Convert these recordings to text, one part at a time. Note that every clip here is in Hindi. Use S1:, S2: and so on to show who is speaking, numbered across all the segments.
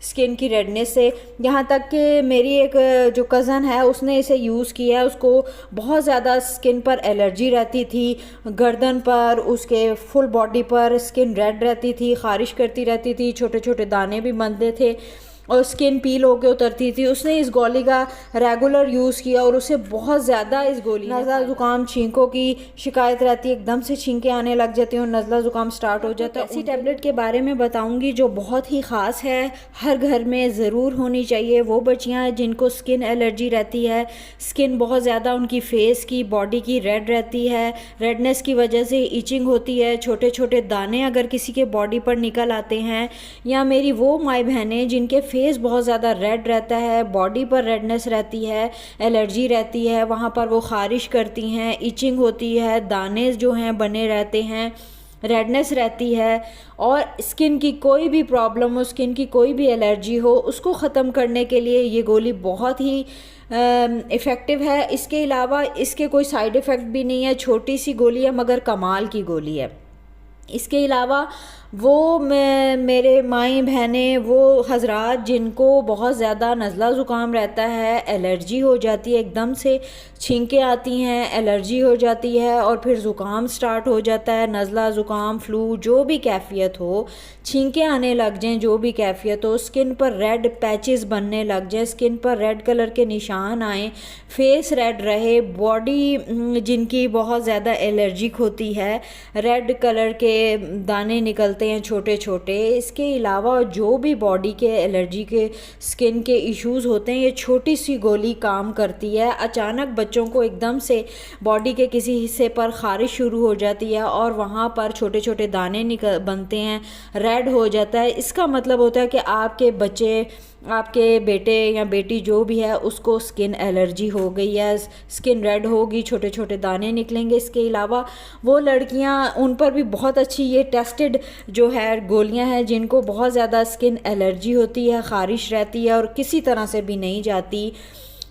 S1: स्किन की रेडनेस से। यहाँ तक कि मेरी एक जो कज़न है उसने इसे यूज़ किया है, उसको बहुत ज़्यादा स्किन पर एलर्जी रहती थी, गर्दन पर, उसके फुल बॉडी पर स्किन रेड रहती थी, ख़ारिश करती रहती थी, छोटे छोटे दाने भी बनते थे और स्किन पील होकर उतरती थी। उसने इस गोली का रेगुलर यूज़ किया और उसे बहुत ज़्यादा इस गोली नज़ला ज़ुकाम छींकों की शिकायत रहती है, एकदम से छींकें आने लग जाती हैं और नज़ला ज़ुकाम स्टार्ट हो जाता है। ऐसी टैबलेट के बारे में बताऊंगी जो बहुत ही ख़ास है, हर घर में ज़रूर होनी चाहिए। वो बच्चियाँ जिनको स्किन एलर्जी रहती है, स्किन बहुत ज़्यादा उनकी फेस की, बॉडी की रेड रहती है, रेडनेस की वजह से इचिंग होती है, छोटे छोटे दाने अगर किसी के बॉडी पर निकल आते हैं, या मेरी वो माई बहनें जिनके फेस बहुत ज़्यादा रेड रहता है, बॉडी पर रेडनेस रहती है, एलर्जी रहती है, वहाँ पर वो ख़ारिश करती हैं, इचिंग होती है, दाने जो हैं बने रहते हैं, रेडनेस रहती है, और स्किन की कोई भी प्रॉब्लम हो, स्किन की कोई भी एलर्जी हो, उसको ख़त्म करने के लिए ये गोली बहुत ही इफ़ेक्टिव है। इसके अलावा इसके कोई साइड इफ़ेक्ट भी नहीं है, छोटी सी गोली है मगर कमाल की गोली है। इसके अलावा वो मेरे माई बहनें, वो हज़रात जिनको बहुत ज़्यादा नज़ला ज़ुकाम रहता है, एलर्जी हो जाती है, एकदम से छींकें आती हैं, एलर्जी हो जाती है और फिर ज़ुकाम स्टार्ट हो जाता है, नज़ला ज़ुकाम फ्लू जो भी कैफियत हो, छींकें आने लग जाएं, जो भी कैफियत हो, स्किन पर रेड पैचेस बनने लग जाएं, स्किन पर रेड कलर के निशान आएँ, फेस रेड रहे, बॉडी जिनकी बहुत ज़्यादा एलर्जिक होती है, रेड कलर के दाने निकलते हैं छोटे छोटे। इसके अलावा जो भी बॉडी के एलर्जी के स्किन के इश्यूज़ होते हैं, ये छोटी सी गोली काम करती है। अचानक बच्चों को एकदम से बॉडी के किसी हिस्से पर ख़ारिश शुरू हो जाती है और वहाँ पर छोटे छोटे दाने बनते हैं, रेड हो जाता है। इसका मतलब होता है कि आपके बच्चे, आपके बेटे या बेटी जो भी है उसको स्किन एलर्जी हो गई है, स्किन रेड होगी, छोटे छोटे दाने निकलेंगे। इसके अलावा वो लड़कियां, उन पर भी बहुत अच्छी ये टेस्टेड जो है गोलियां हैं जिनको बहुत ज़्यादा स्किन एलर्जी होती है, ख़ारिश रहती है और किसी तरह से भी नहीं जाती,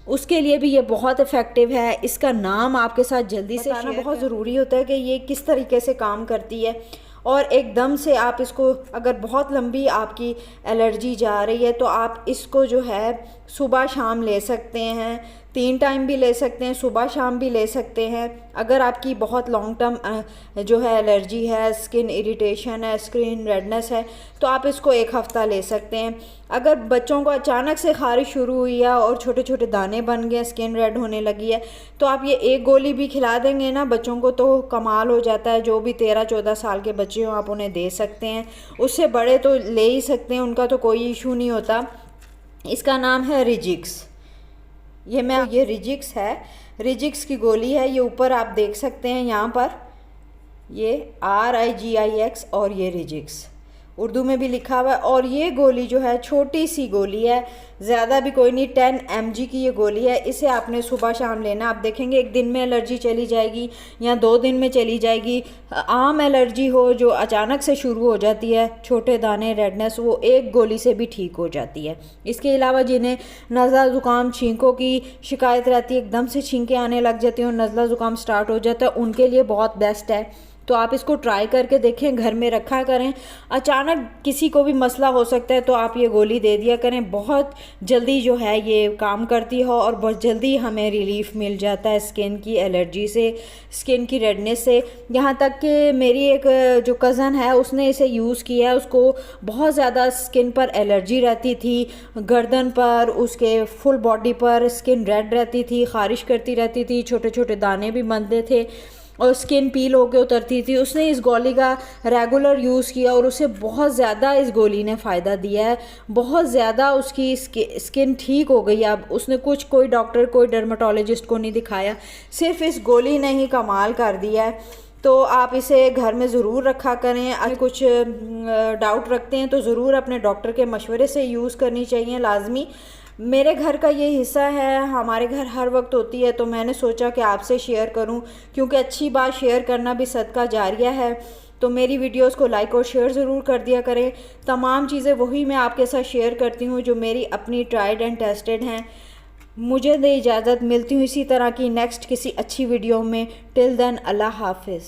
S1: उसके लिए भी ये बहुत इफ़ेक्टिव है। इसका नाम आपके साथ जल्दी से बताना बहुत ज़रूरी होता है कि ये किस तरीके से काम करती है। और एकदम से आप इसको, अगर बहुत लंबी आपकी एलर्जी जा रही है तो आप इसको जो है सुबह शाम ले सकते हैं, 3 टाइम भी ले सकते हैं, सुबह शाम भी ले सकते हैं। अगर आपकी बहुत लॉन्ग टर्म जो है एलर्जी है, स्किन इरिटेशन है, स्किन रेडनेस है, तो आप इसको 1 हफ़्ता ले सकते हैं। अगर बच्चों को अचानक से ख़ारिश शुरू हुई है और छोटे छोटे दाने बन गए, स्किन रेड होने लगी है, तो आप ये 1 गोली भी खिला देंगे ना बच्चों को तो कमाल हो जाता है। जो भी 13-14 साल के बच्चे हों आप उन्हें दे सकते हैं, उससे बड़े तो ले ही सकते हैं, उनका तो कोई इशू नहीं होता। इसका नाम है रिजिक्स। ये रिजिक्स है, रिजिक्स की गोली है। ये ऊपर आप देख सकते हैं, यहाँ पर ये RIGIX और ये रिजिक्स उर्दू में भी लिखा हुआ है। और ये गोली जो है छोटी सी गोली है, ज़्यादा भी कोई नहीं, 10 mg की ये गोली है। इसे आपने सुबह शाम लेना। आप देखेंगे 1 दिन में एलर्जी चली जाएगी या 2 दिन में चली जाएगी। आम एलर्जी हो जो अचानक से शुरू हो जाती है, छोटे दाने, रेडनेस, वो 1 गोली से भी ठीक हो जाती है। इसके अलावा जिन्हें नज़ला ज़ुकाम छींकों की शिकायत रहती है, एकदम से छींकें आने लग जाती हैं और नज़ला ज़ुकाम स्टार्ट हो जाता है, उनके लिए बहुत बेस्ट है। तो आप इसको ट्राई करके देखें, घर में रखा करें। अचानक किसी को भी मसला हो सकता है तो आप ये गोली दे दिया करें, बहुत जल्दी जो है ये काम करती हो और बहुत जल्दी हमें रिलीफ मिल जाता है स्किन की एलर्जी से, स्किन की रेडनेस से। यहाँ तक कि मेरी एक जो कज़न है उसने इसे यूज़ किया है, उसको बहुत ज़्यादा स्किन पर एलर्जी रहती थी, गर्दन पर, उसके फुल बॉडी पर स्किन रेड रहती थी, ख़ारिश करती रहती थी, छोटे छोटे दाने भी बनते थे और स्किन पील होकर उतरती थी। उसने इस गोली का रेगुलर यूज़ किया और उसे बहुत ज़्यादा इस गोली ने फ़ायदा दिया है, बहुत ज़्यादा उसकी स्किन ठीक हो गई। अब उसने कोई डॉक्टर, कोई डर्माटोलॉजिस्ट को नहीं दिखाया, सिर्फ इस गोली ने ही कमाल कर दिया है। तो आप इसे घर में ज़रूर रखा करें। अगर कुछ डाउट रखते हैं तो ज़रूर अपने डॉक्टर के मशवरे से यूज़ करनी चाहिए लाजमी। मेरे घर का ये हिस्सा है, हमारे घर हर वक्त होती है, तो मैंने सोचा कि आपसे शेयर करूं, क्योंकि अच्छी बात शेयर करना भी सदका जारिया है। तो मेरी वीडियोस को लाइक और शेयर ज़रूर कर दिया करें। तमाम चीज़ें वही मैं आपके साथ शेयर करती हूँ जो मेरी अपनी ट्राइड एंड टेस्टेड हैं। मुझे दे इजाज़त, मिलती हूँ इसी तरह की नेक्स्ट किसी अच्छी वीडियो में। टिल देन अल्लाह हाफिज़।